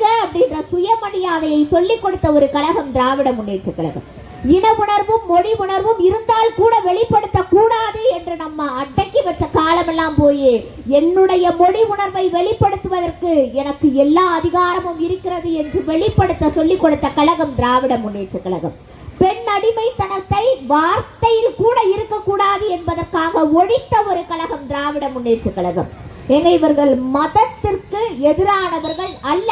வாழ்க அப்படின்ற சுயமரியாதையை சொல்லிக் கொடுத்த ஒரு கழகம் திராவிட முன்னேற்ற கழகம். இன உணர்வும் மொழி உணர்வும் இருந்தால் கூட வெளிப்படுத்த கூடாது என்று நம்ம அடக்கி வச்ச காலமெல்லாம் போய் என்னுடைய மொழி உணர்வை வெளிப்படுத்துவதற்கு எனக்கு எல்லா அதிகாரமும் இருக்கிறது என்று வெளிப்படுத்த சொல்லிக் கொடுத்த கழகம் திராவிட முன்னேற்ற கழகம். பெண் அடிமைத்தனத்தை வார்த்தையில் கூட இருக்கக்கூடாது என்பதற்காக ஒழித்த ஒரு கழகம் திராவிட முன்னேற்ற கழகம். இவர்கள் மதத்திற்கு எதிரானவர்கள் அல்ல,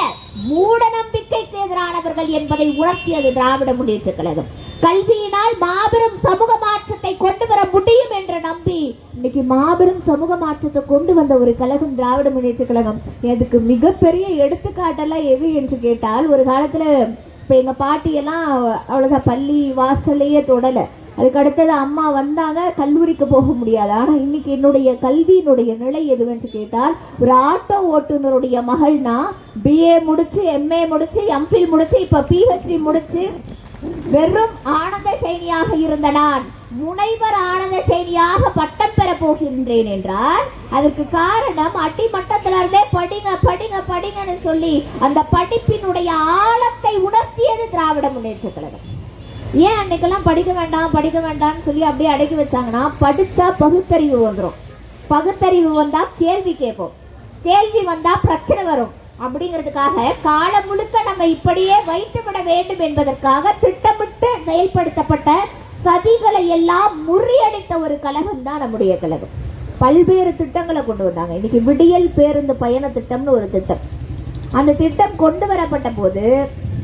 மூட நம்பிக்கைக்கு எதிரானவர்கள் என்பதை உணர்த்தியது திராவிட முன்னேற்ற கழகம். கல்வியினால் மாபெரும் சமூக மாற்றத்தை கொண்டு வர முடியும் என்று நம்பி இன்னைக்கு மாபெரும் சமூக மாற்றத்தை கொண்டு வந்த ஒரு கழகம் திராவிட முன்னேற்ற கழகம். அதுக்கு மிகப்பெரிய எடுத்துக்காட்டெல்லாம் எது என்று கேட்டால், ஒரு காலத்துல இப்ப எங்க பாட்டியெல்லாம் அவ்வளவுதான் பள்ளி வாசலையே தொடலை. அதுக்கு அடுத்தது அம்மா வந்தாங்க, கல்லூரிக்கு போக முடியாது. ஆனா இன்னைக்கு என்னுடைய கல்வியினுடைய நிலை எதுவென்று கேட்டால், ஒரு ஆட்டோ ஓட்டுநருடைய மகள்னா BA முடிச்சு, MA முடிச்சு, MPhil முடிச்சு, இப்ப PhD முடிச்சு வெறும் ஆனந்த சைனியாக இருந்த நான் முனைவர் ஆனந்த சைனியாக பட்டம் பெற போகின்றேன் என்றால் அதற்கு காரணம் அடிமட்டத்திலிருந்தே படிங்க படிங்க படிங்கன்னு சொல்லி அந்த படிப்பினுடைய ஆழத்தை உணர்த்தியது திராவிட முன்னேற்ற கழகம். ஏன் அன்னைக்கெல்லாம் படிக்க வேண்டாம்னு சொல்லி அப்படியே அடக்கி வச்சாங்கன்னா, படிச்சா பகுத்தறிவு வந்துடும், பகுத்தறிவு வந்தா கேள்வி கேட்போம், கேள்வி வந்தா பிரச்சனை வரும் அப்படிங்கிறதுக்காக காலம் முழுக்க நம்ம இப்படியே வைத்துவிட வேண்டும் என்பதற்காக திட்டமிட்டு செயல்படுத்தப்பட்ட சதிகளை எல்லாம் முறியடித்த ஒரு கழகம் தான் நம்முடைய கழகம். பல்வேறு திட்டங்களை கொண்டு வந்தாங்க. இன்னைக்கு விடியல் பேருந்து பயண திட்டம்னு ஒரு திட்டம். அந்த திட்டம் கொண்டு வரப்பட்ட போது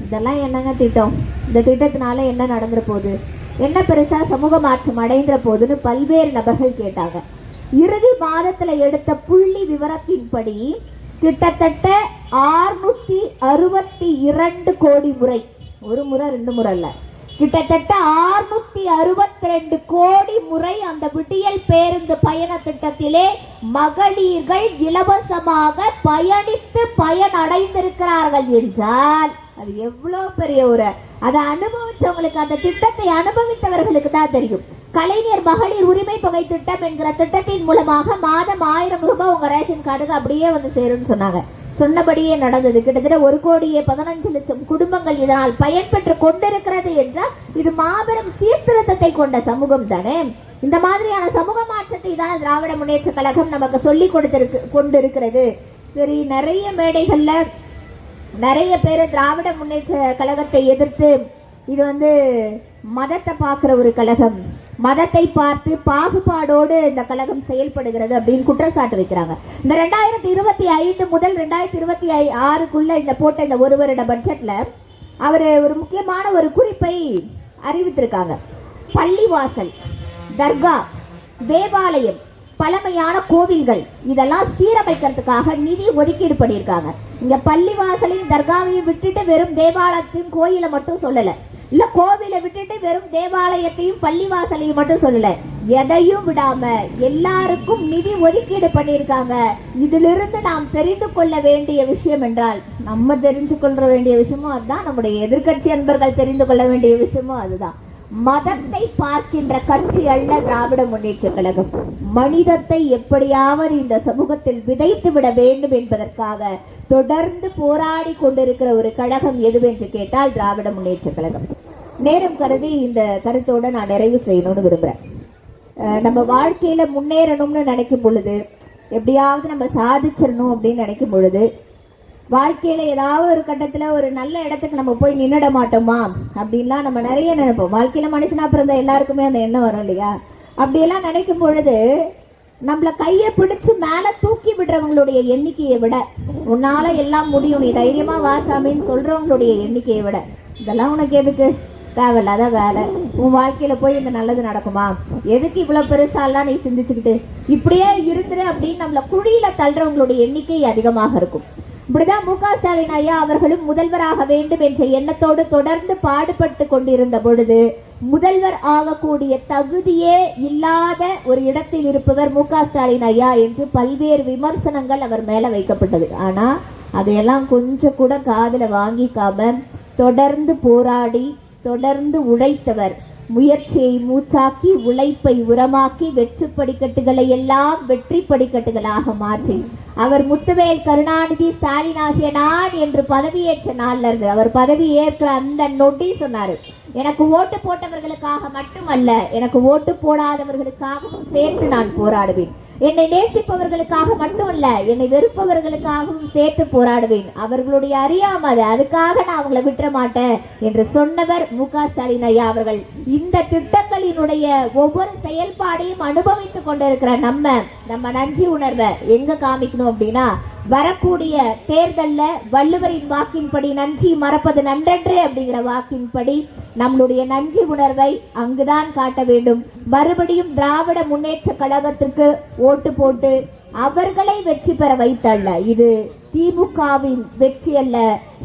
இதெல்லாம் என்னங்க திட்டம், இந்த திட்டத்தினால என்ன நடந்துற போகுது, என்ன பெருசா சமூக மாற்றம் அடைந்துற போதுன்னு பல்வேறு நபர்கள் கேட்டாங்க. இறுதி மாதத்துல எடுத்த புள்ளி விவரத்தின்படி கிட்டத்தட்ட 662 கோடி முறை, ஒரு முறை ரெண்டு முறை அல்ல, கிட்டத்தட்ட 662 கோடி முறை அந்த விடியல் பேருந்து பயண திட்டத்திலே மகளிர்கள் இலவசமாக பயணித்து பயனடைந்திருக்கிறார்கள் என்றால் அது எவ்வளவு பெரிய ஒரு, அதை அனுபவிச்சவங்களுக்கு, அந்த திட்டத்தை அனுபவித்தவர்களுக்கு தான் தெரியும். கலைஞர் மகளிர் உரிமை தொகை திட்டம் என்கிற திட்டத்தின் மூலமாக மாதம் 1000 ரூபாய் உங்க ரேஷன் கார்டுக்கு அப்படியே வந்து சேரும்னு சொன்னாங்க. சொன்னபடியே நடந்தது. கிட்டத்தட்ட 1,15,00,000 குடும்பங்கள் இதனால் பயன்பெற்று கொண்டிருக்கிறது என்றால் இது மாபெரும் சீர்திருத்தத்தை கொண்ட சமூகம் தானே. இந்த மாதிரியான சமூக மாற்றத்தை தான் திராவிட முன்னேற்ற கழகம் நமக்கு சொல்லி கொண்டிருக்கிறது. சரி, நிறைய மேடைகள்ல நிறைய பேர் திராவிட முன்னேற்ற கழகத்தை எதிர்த்து இது மதத்தை பார்க்கிற ஒரு கழகம், மதத்தை பார்த்து பாகுபாடோடு இந்த கழகம் செயல்படுகிறது அப்படின்னு குற்றச்சாட்டு வைக்கிறாங்க. இந்த 2025 முதல் 2026க்குள்ள இந்த போட்ட இந்த ஒரு வருட பட்ஜெட்ல அவர் ஒரு முக்கியமான ஒரு குறிப்பை அறிவித்திருக்காங்க. பள்ளிவாசல், தர்கா, தேவாலயம், பழமையான கோவில்கள் இதெல்லாம் சீரமைக்கிறதுக்காக நிதி ஒதுக்கீடு பண்ணியிருக்காங்க. இங்க பள்ளிவாசலையும் தர்காவையும் விட்டுட்டு வெறும் தேவாலயத்தையும் கோயிலை மட்டும் சொல்லல, இல்ல கோவிலை விட்டுட்டு வெறும் தேவாலயத்தையும் பள்ளிவாசலையும் மட்டும் சொல்லல, எதையும் விடாம எல்லாருக்கும் நிதி ஒதுக்கீடு பண்ணியிருக்காங்க. இதிலிருந்து நாம் தெரிந்து கொள்ள வேண்டிய விஷயம் என்றால், நம்ம தெரிந்து கொள்ள வேண்டிய விஷயமும் அதுதான், நம்முடைய எதிர்கட்சி அன்பர்கள் தெரிந்து கொள்ள வேண்டிய விஷயமும் அதுதான். மதத்தை பார்க்கின்ற கட்சி அல்ல திராவிட முன்னேற்ற கழகம். மனிதத்தை எப்படியாவது இந்த சமூகத்தில் விதைத்து விட வேண்டும் என்பதற்காக தொடர்ந்து போராடி கொண்டிருக்கிற ஒரு கழகம் எதுவென்று கேட்டால் திராவிட முன்னேற்ற கழகம். நேரம் கருதி இந்த கருத்தோட நான் நிறைவு செய்யணும்னு விரும்புறேன். நம்ம வாழ்க்கையில முன்னேறணும்னு நினைக்கும் பொழுது, எப்படியாவது நம்ம சாதிச்சிடணும் அப்படின்னு நினைக்கும் பொழுது, வாழ்க்கையில ஏதாவது ஒரு கட்டத்துல ஒரு நல்ல இடத்துக்கு நம்ம போய் நின்னுட மாட்டோமா அப்படின்லாம் நம்ம நிறைய நினைப்போம். வாழ்க்கையில மனுஷனா பிறந்த எல்லாருக்குமே அந்த எண்ணம் வரும் இல்லையா? அப்படியெல்லாம் நினைக்கும் பொழுது நம்மள கையை பிடிச்சு மேல தூக்கி விடுறவங்களுடைய எண்ணிக்கையை விட, உன்னால எல்லாம் முடியும், நீ தைரியமா வாசாமின்னு சொல்றவங்களுடைய எண்ணிக்கையை விட, இதெல்லாம் உனக்கு எதுக்கு, தேவையில்லாத வேலை, உன் வாழ்க்கையில போய் இந்த நல்லது நடக்குமா, எதுக்கு இவ்வளவு பெருசாலாம் நீ சிந்திச்சுக்கிட்டு இப்படியே இருந்துரு அப்படின்னு நம்மள குழியில தள்ளுறவங்களுடைய எண்ணிக்கை அதிகமாக இருக்கும். இப்படிதான் மு.க. ஸ்டாலின் ஐயா அவர்களும் முதல்வராக வேண்டும் என்ற எண்ணத்தோடு தொடர்ந்து பாடுபட்டு கொண்டிருந்த பொழுது, முதல்வர் ஆகக்கூடிய தகுதியே இல்லாத ஒரு இடத்தில் இருப்பவர் மு.க. ஸ்டாலின் ஐயா என்று பல்வேறு விமர்சனங்கள் அவர் மேல வைக்கப்பட்டது. ஆனா அதையெல்லாம் கொஞ்சம் கூட காதுல வாங்கிக்காம தொடர்ந்து போராடி தொடர்ந்து உழைத்தவர், முயற்சியை மூச்சாக்கி, உழைப்பை உரமாக்கி, வெற்றி படிக்கட்டுகளை எல்லாம் வெற்றி படிக்கட்டுகளாக மாற்றி, அவர் முத்துவேல் கருணாநிதி ஸ்டாலின் ஆகிய நான் என்று பதவியேற்ற நாள்ல இருந்து அவர் பதவி ஏற்கிற அந்த நொடி சொன்னாரு, எனக்கு ஓட்டு போட்டவர்களுக்காக மட்டுமல்ல, எனக்கு ஓட்டு போடாதவர்களுக்காகவும் சேர்த்து நான் போராடுவேன். என்னை நேசிப்பவர்களுக்காக மட்டுமல்ல, என்னை வெறுப்பவர்களுக்காகவும் சேர்த்து போராடுவேன். அவர்களுடைய அறியாமது, அதுக்காக நான் அவங்களை விட்டுற மாட்டேன் என்று சொன்னவர் மு.க. ஸ்டாலின் ஐயா அவர்கள். இந்த திட்டங்களினுடைய ஒவ்வொரு செயல்பாடையும் அனுபவித்துக் கொண்டிருக்கிற நம்ம நன்றி உணர்வை எங்க காமிக்கணும் அப்படின்னா, வரக்கூடிய தேர்தல்ல வள்ளுவரின் வாக்கின்படி நன்றி மறப்பது நன்றன்று அப்படிங்கிற வாக்கின்படி நம்மளுடைய நன்றி உணர்வை அங்குதான் காட்ட வேண்டும். மறுபடியும் திராவிட முன்னேற்ற கழகத்திற்கு ஓட்டு போட்டு அவர்களை வெற்றி பெற வைத்தல்ல, இது திமுகவின் வெற்றி அல்ல,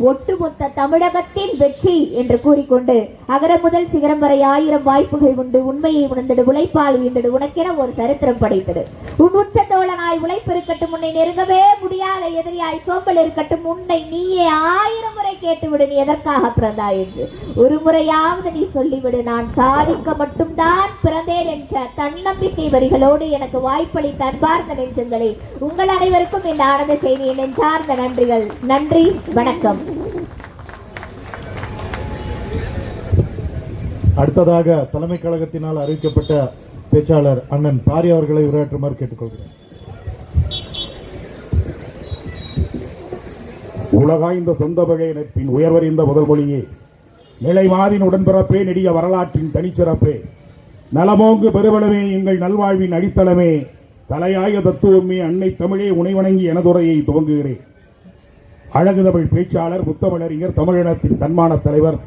ஒட்டுமொத்த தமிழகத்தின் வெற்றி என்று கூறிக்கொண்டு, அகர முதல் சிகரம் வரை 1000 வாய்ப்புகள் உண்டு, உண்மையை உணர்ந்திடு, உழைப்பால் உயர்ந்திடு, உனக்கென ஒரு சரித்திரம் படைத்திடு, உன் உற்ற தோழனாய் உழைப்பு இருக்கட்டும், உன்னை நெருங்கவே முடியாத எதிரியாய் சோம்பல் இருக்கட்டும், உன்னை நீயே 1000 முறை கேட்டுவிடு, நீ எதற்காக பிறந்தாய் என்று ஒரு முறையாவது நீ சொல்லிவிடு, நான் சாதிக்க மட்டும்தான் பிறந்தேன் என்ற தன்னம்பிக்கை வரிகளோடு எனக்கு வாய்ப்பளித்த அன்பார்ந்த நெஞ்சங்களே, உங்கள் அனைவருக்கும் இந்த ஆனந்த செய்தியை நெஞ்சார்ந்த நன்றிகள். நன்றி, வணக்கம். அடுத்ததாக தலைமை கழகத்தினால் அறிவிக்கப்பட்ட பேச்சாளர் அண்ணன் பாரி அவர்களை உரையாற்றுமாறு கேட்டுக்கொள்கிறேன். உலகாய்ந்த சொந்த வகை நட்பின் உயர்வறிந்த முதல் மொழியே, நிலைவாதின் உடன்பிறப்பே, நெடிய வரலாற்றின் தனிச்சிறப்பே, நலமோங்கு பெருவளமே, எங்கள் நல்வாழ்வின் அடித்தளமே, தலையாய தத்துவமே, அன்னை தமிழே உனை வணங்கி எனதுரையை துவங்குகிறேன். அழகு தமிழ் பேச்சாளர், முத்தமிழறிஞர், தமிழினத்தின் தன்மான தலைவர்,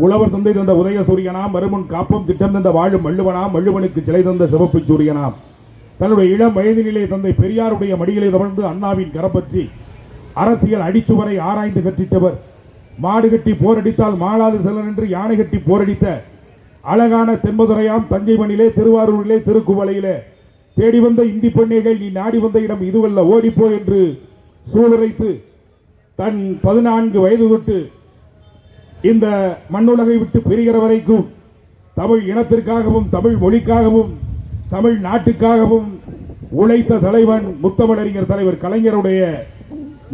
உழவர் சந்தை தந்த உதயசூரியனாம், மறுமுன் காப்பம் திட்டம் தந்த வாழும் வள்ளுவனாம், வள்ளுவனுக்கு சிலை தந்த சிவப்பு சூரியனாம், தன்னுடைய இளம் வயதினிலே தந்தை பெரியாருடைய மடியிலே தவழ்ந்து அண்ணாவின் கரப்பற்றி அரசியல் அடிச்சுவரை ஆராய்ந்து கற்றிட்டவர், மாடு கட்டி போரடித்தால் மாளாது செல்லன் என்று யானை கட்டி போரடித்த அழகான தென்பதுரையாம் தஞ்சை மண்ணிலே, திருவாரூரிலே, திருக்குவளையிலே தேடி வந்த இந்தி பெண்ணைகள், நீ நாடி வந்த இடம் இதுவல்ல ஓடிப்போ என்று சூளுரைத்து தன் 14 வயது தொட்டு இந்த மண்ணுலகை விட்டு பிரிகிற வரைக்கும் தமிழ் இனத்திற்காகவும், தமிழ் மொழிக்காகவும், தமிழ் நாட்டுக்காகவும் உழைத்த தலைவன் முத்தமிழறிஞர் தலைவர் கலைஞருடைய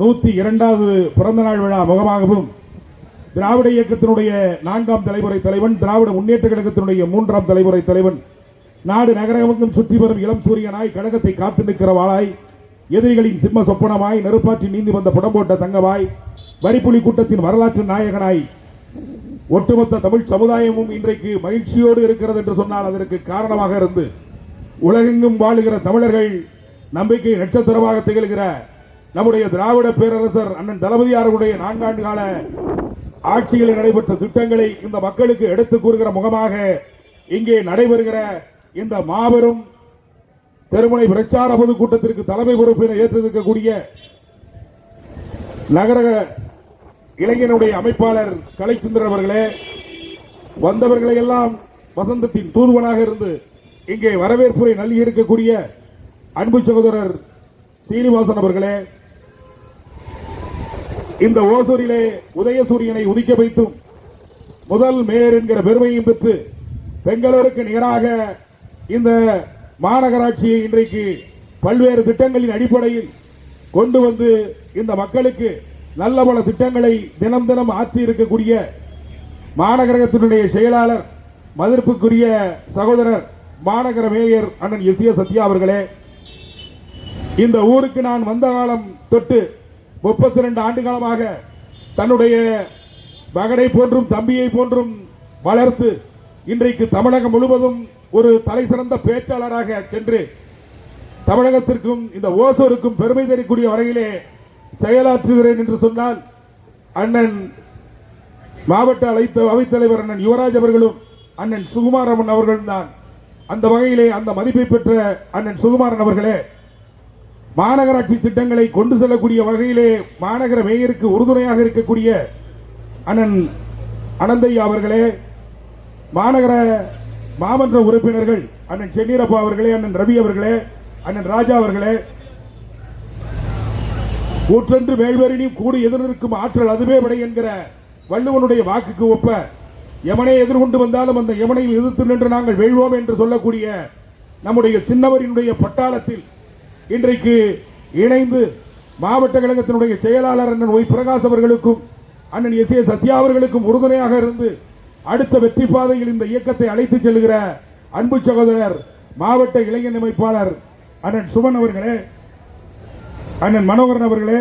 102வது பிறந்த நாள் விழா முகமாகவும், திராவிட இயக்கத்தினுடைய 4ஆம் தலைமுறை தலைவன், திராவிட முன்னேற்ற கழகத்தினுடைய 3ஆம் தலைமுறை தலைவன், நாடு நகரமெங்கும் சுற்றி வரும் இளம் சூரியனாய், கழகத்தை காத்து நிற்கிறவாளாய், எதிரிகளின் சிம்ம சொப்பனமாய், நெருப்பாற்றி நீந்தி வந்த புடம்போட்ட தங்கமாய், வரிப்புலி கூட்டத்தின் வரலாற்று நாயகனாய், ஒட்டுமொத்த தமிழ் சமுதாயமும் இன்றைக்கு மகிழ்ச்சியோடு இருக்கிறது என்று சொன்னால் அதற்கு காரணமாக இருந்து உலகெங்கும் வாழுகிற தமிழர்கள் நம்பிக்கை நட்சத்திரமாக திகழ்கிற நம்முடைய திராவிட பேரரசர் அண்ணன் தளபதியாருடைய 4 ஆண்டு கால ஆட்சிகளில் நடைபெற்ற திட்டங்களை இந்த மக்களுக்கு எடுத்துக் கூறுகிற முகமாக இங்கே நடைபெறுகிற இந்த மாபெரும் தெருமுனை பிரச்சார பொதுக்கூட்டத்திற்கு தலைமை பொறுப்பினை ஏற்றிருக்கக்கூடிய நகர இளைஞனுடைய அமைப்பாளர் கலைச்சந்திரன் அவர்களே, வந்தவர்களை எல்லாம் வசந்தத்தின் தூதுவனாக இருந்து இங்கே வரவேற்புரை நல்கியிருக்கக்கூடிய அன்பு சகோதரர் சீனிவாசன் அவர்களே, இந்த ஓசூரிலே உதயசூரியனை உதிக்க வைத்தும் முதல் மேயர் என்கிற பெருமையும் பெற்று பெங்களூருக்கு நிகராக இந்த மாநகராட்சியை இன்றைக்கு பல்வேறு திட்டங்களின் அடிப்படையில் கொண்டு வந்து இந்த மக்களுக்கு நல்ல பல திட்டங்களை தினம் தினம் ஆற்றி இருக்கக்கூடிய மாநகரத்தினுடைய செயலாளர், மதிப்புக்குரிய சகோதரர் மாநகர மேயர் அண்ணன் எஸ்.ஏ. சத்யா அவர்களே, இந்த ஊருக்கு நான் வந்த காலம் தொட்டு 32 ஆண்டு காலமாக தன்னுடைய மகனை போன்றும் தம்பியை போன்றும் வளர்த்து இன்றைக்கு தமிழகம் முழுவதும் ஒரு தலை சிறந்த பேச்சாளராக சென்று தமிழகத்திற்கும் இந்த ஓசூருக்கும் பெருமை தரக்கூடிய வரையிலே செயலாற்றுகிறேன் என்று சொன்னால் அண்ணன் மாவட்ட அவைத்தலைவர் அண்ணன் யுவராஜ் அவர்களும் அண்ணன் சுகுமாரன் அவர்களும் தான். அந்த வகையிலே அந்த மதிப்பை பெற்ற அண்ணன் சுகுமாரன் அவர்களே, மாநகராட்சி திட்டங்களை கொண்டு செல்லக்கூடிய வகையிலே மாநகர மேயருக்கு உறுதுணையாக இருக்கக்கூடிய அண்ணன் அனந்தையா அவர்களே, மாநகர மாமன்ற உறுப்பினர்கள் அண்ணன் சென்னீரப்பா அவர்களே, அண்ணன் ரவி அவர்களே, அண்ணன் ராஜா அவர்களே, கூற்றென்று மேல்வரினும் கூடி எதிர்நிற்கும் ஆற்றல் அதுவே விடை என்கிற வள்ளுவனுடைய வாக்குக்கு ஒப்ப எமனை எதிர்கொண்டு வந்தாலும் அந்த எமனையும் எதிர்த்து நின்று நாங்கள் வெல்வோம் என்று சொல்லக்கூடிய நம்முடைய சின்னவரினுடைய பட்டாளத்தில் இன்றைக்கு இணைந்து மாவட்ட கழகத்தினுடைய செயலாளர் அண்ணன் ஒய் பிரகாஷ் அவர்களுக்கும் அண்ணன் எஸ் ஏ சத்யா அவர்களுக்கும் உறுதுணையாக இருந்து அடுத்த வெற்றி பாதையில் இந்த இயக்கத்தை அழைத்து செல்கிற அன்பு சகோதரர் மாவட்ட இளைஞர் அமைப்பாளர் அண்ணன் சுமன் அவர்களே, அண்ணன் மனோகரன் அவர்களே,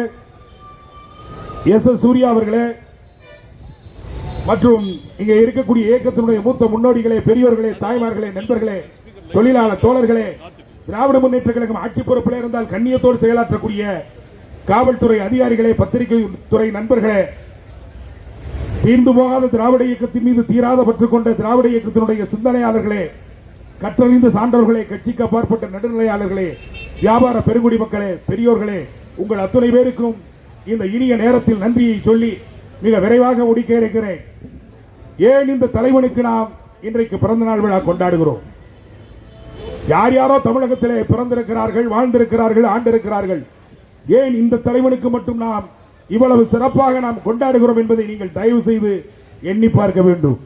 எஸ் எஸ் சூர்யா அவர்களே மற்றும் இங்கே இருக்கக்கூடிய இயக்கத்தினுடைய மூத்த முன்னோடிகளே, பெரியோர்களே, தாய்மார்களே, நண்பர்களே, தொழிலாளர் தோழர்களே, திராவிட முன்னேற்ற கழகம் ஆட்சி பொறுப்பில் இருந்தால் கண்ணியத்தோடு செயலாற்றக்கூடிய காவல்துறை அதிகாரிகளே, பத்திரிகை துறை நண்பர்களே, தீர்ந்து போகாத திராவிட இயக்கத்தின் மீது தீராத பற்று கொண்ட திராவிட இயக்கத்தினுடைய சிந்தனையாளர்களே, கற்றறிந்த சான்றோர்களே, கட்சிக்கு அப்பாற்பட்ட நடுநிலையாளர்களே, வியாபார பெருங்குடி மக்களே, பெரியோர்களே, உங்கள் அத்துணை பேருக்கும் இந்த இனிய நேரத்தில் நன்றியை சொல்லி மிக விரைவாக முடிக்க இருக்கிறேன். ஏன் இந்த தலைவனுக்கு நாம் இன்றைக்கு பிறந்த நாள் விழா கொண்டாடுகிறோம்? யார் யாரோ தமிழகத்திலே பிறந்திருக்கிறார்கள், வாழ்ந்திருக்கிறார்கள், ஆண்டிருக்கிறார்கள். ஏன் இந்த தலைவனுக்கு மட்டும் நாம் இவ்வளவு சிறப்பாக நாம் கொண்டாடுகிறோம் என்பதை நீங்கள் தயவு செய்து எண்ணி பார்க்க வேண்டும்.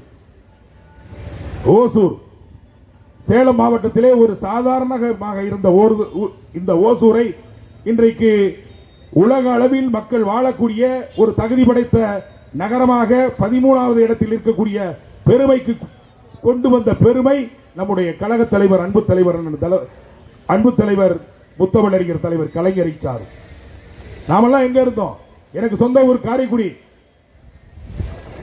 ஓசூர் சேலம் மாவட்டத்திலே ஒரு சாதாரணமாக இருந்த இந்த ஓசூரை இன்றைக்கு உலக அளவில் மக்கள் வாழக்கூடிய ஒரு தகுதி படைத்த நகரமாக 13வது இடத்தில் இருக்கக்கூடிய பெருமைக்கு கொண்டு வந்த பெருமை நம்முடைய கழக தலைவர் அன்பு தலைவர் முத்தமிழறிஞர் தலைவர் கலைஞரை சார். நாமெல்லாம் எங்க இருந்தோம்? எனக்கு சொந்த ஊர் காரைக்குடி.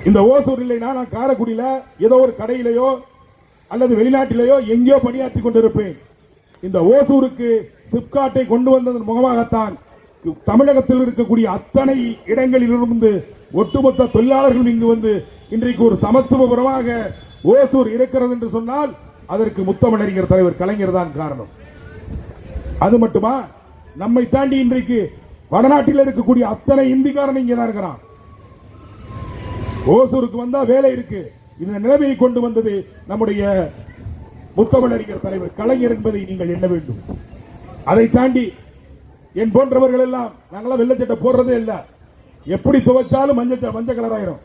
இந்த ஓசூர் இல்லைனா நான் காரைக்குடியில ஏதோ ஒரு கடையிலேயோ அல்லது வெளிநாட்டிலேயோ எங்கேயோ பணியாற்றி கொண்டிருப்பேன். இந்த ஓசூருக்கு சிப்காட்டை கொண்டு வந்ததன் முகமாகத்தான் தமிழகத்தில் இருக்கக்கூடிய அத்தனை இடங்களிலிருந்து ஒட்டுமொத்த தொழிலாளர்கள் இங்கு வந்து இன்றைக்கு ஒரு சமத்துவபுரமாக ஓசூர் இருக்கிறது என்று சொன்னால் அதற்கு முத்தமிழறிஞர் தலைவர் கலைஞர் தான் காரணம். அது மட்டுமா, நம்மை தாண்டி இன்றைக்கு வடநாட்டில் இருக்கக்கூடிய அத்தனை இந்திக்காரன் இங்கே தான் இருக்கிறான். ஓசூருக்கு வந்தா வேலை இருக்கு. இந்த நிலைமையை கொண்டு வந்தது நம்முடைய முத்தமிழறிஞர் தலைவர் கலைஞர் என்பதை நீங்கள் எண்ண வேண்டும். அதை தாண்டி என் போன்றவர்கள் எல்லாம் நாங்களாம் வெள்ளச்சட்டை போடுறதே இல்லை. எப்படி துவைச்சாலும் மஞ்சள் கலர் ஆயிரும்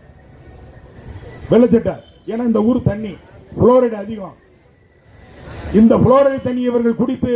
வெள்ளச்சட்டை. ஏன்னா இந்த ஊர் தண்ணி புளோரைடு அதிகம். இந்த புளோரைடு தண்ணி இவர்கள் குடித்து